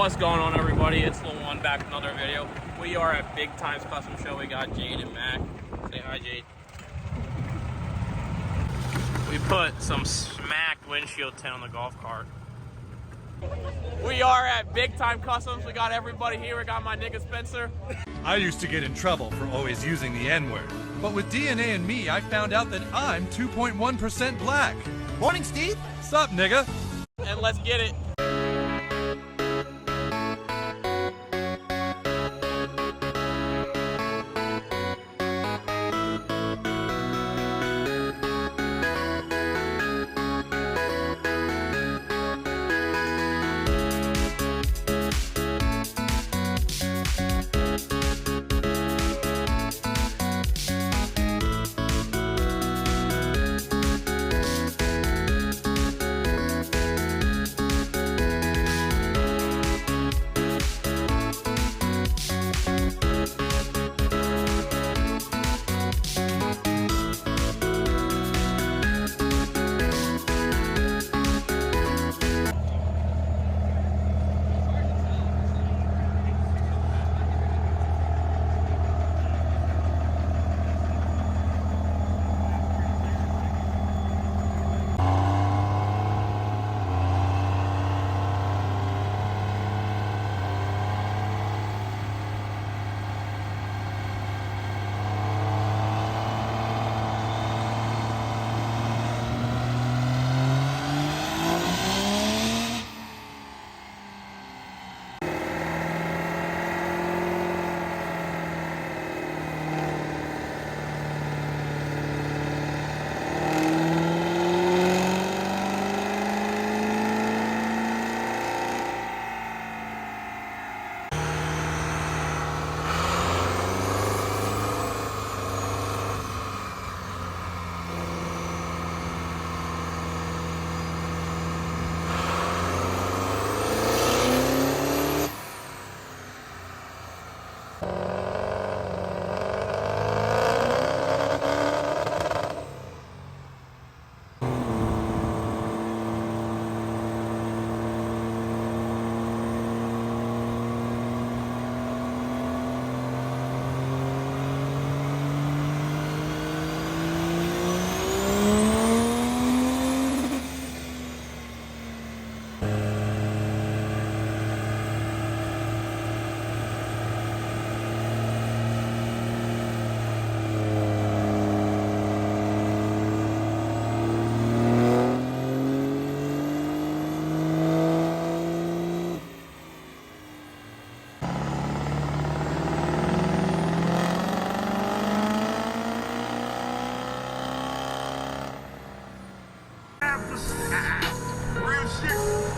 What's going on, everybody? It's Lil One back with another video. We are at Big Times Custom Show. We got Jade and Mac. Say hi, Jade. We put some smacked windshield tint on the golf cart. We are at Big Time Customs. We got everybody here. We got my nigga Spencer. I used to get in trouble for always using the N-word. But with DNA and me, I found out that I'm 2.1% black. Morning, Steve. Sup, nigga? And let's get it.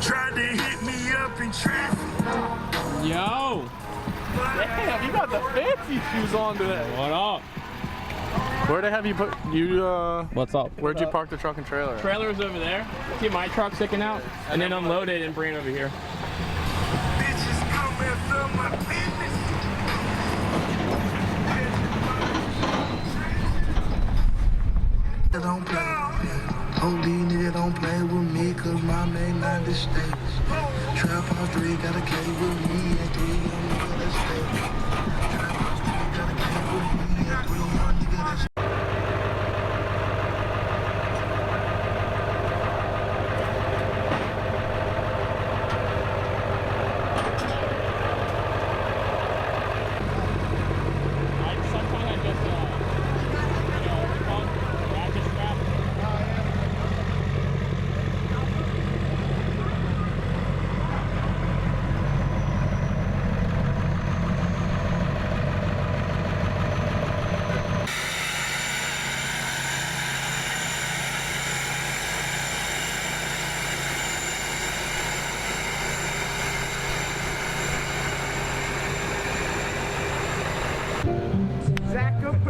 Tried to hit me up in traffic. Yo! Damn, you got the fancy shoes on today. What up? Where the have you put you? What's up? Where'd you park the truck and trailer? Trailer's over there. See my truck sticking out, and then unload it and bring it over here. Bitches come after my business. Don't play. Oh, these niggas don't play with me, cause my main line is States. Trap House 3 got a K with me, and 3 young niggas that stay. Trap House 3 got a K with me, and 3 young niggas that stay.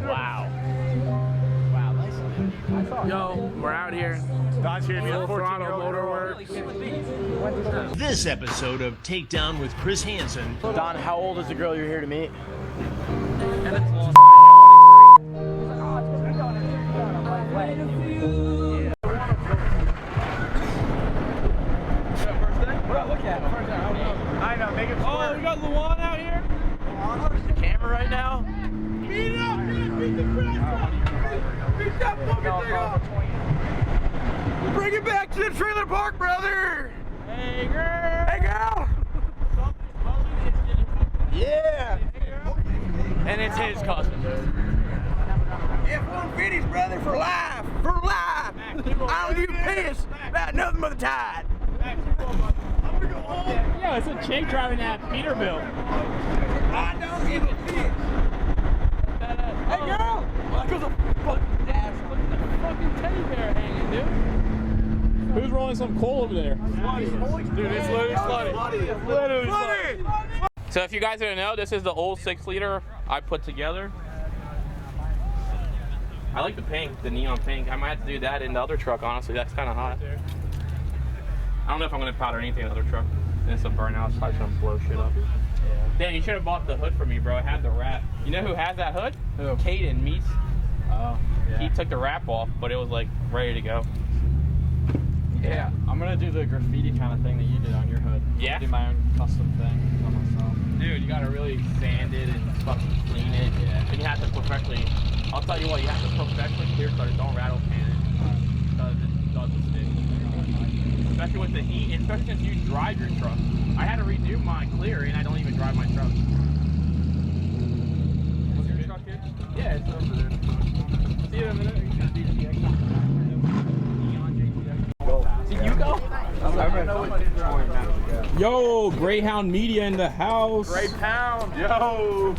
Wow. Wow, nice. Yo, we're out here. Dodge here, Full Throttle Motorworx. This episode of Takedown with Chris Hansen. Don, how old is the girl you're here to meet? And it's long. What I look at? I know, make it Oh, squirt. we got Luan out here. There's the camera right now. Beat it up, beat the crap. Beat that fucking thing up. Bring it back to the trailer park, brother. Hey, girl. Hey, girl. Yeah. And it's his cousin. F-150s, brother, for life. For life. I don't give a piss about nothing but the tide. Yeah, it's a chick driving that Peterbilt. I don't give a piss. Hey, girl. Well, that goes a fucking ass. Look at the fucking teddy bear hanging, dude. Who's rolling some coal over there? Dude, it's literally slutty. It's literally slutty. So if you guys didn't know, this is the old 6-liter I put together. I like the pink, the neon pink. I might have to do that in the other truck, honestly. That's kind of hot. I don't know if I'm going to powder anything in the other truck. It's a burnout, so I'm going to blow shit up. Dan, you should have bought the hood for me, bro. It had the wrap. You know who has that hood? Who? Caden Meats. Oh, yeah. He took the wrap off, but it was like ready to go. Yeah, I'm gonna do the graffiti kind of thing that you did on your hood. Yeah? Do my own custom thing for myself. Dude, you gotta really sand it and fucking clean it. Yeah. And you have to perfectly, I'll tell you what, you have to perfectly clear cut it. Don't rattle pan it. Because it doesn't stick. Especially with the heat, and especially since you drive your truck. I had to redo my clear and I don't even drive my truck. What's your truck here? Yeah, it's over there. See you in a minute. Did you go? Yo, Greyhound Media in the house. Great pound, yo.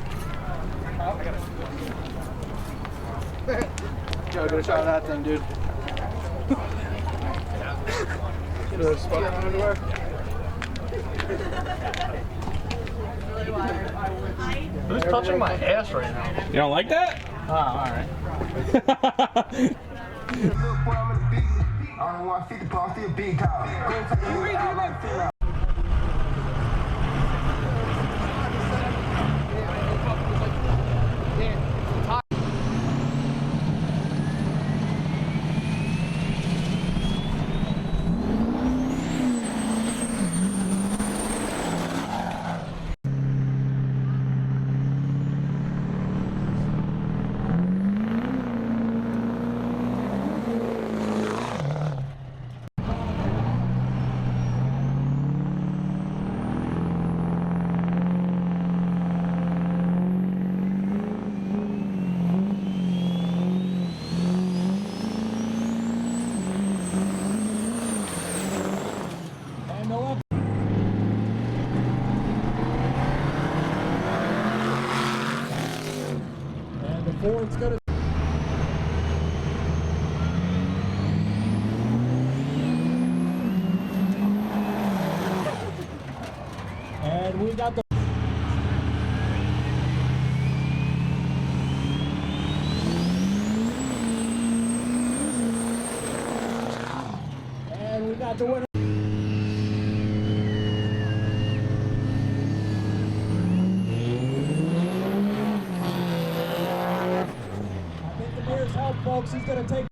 Yo, get a shot of that then, dude. Who's touching my ass right now? You don't like that? Oh, alright. I don't want 50 pounds, still big cow. Go take you out like Phil. Ford's gonna. And we got the. And we got the winner. Folks, he's going to take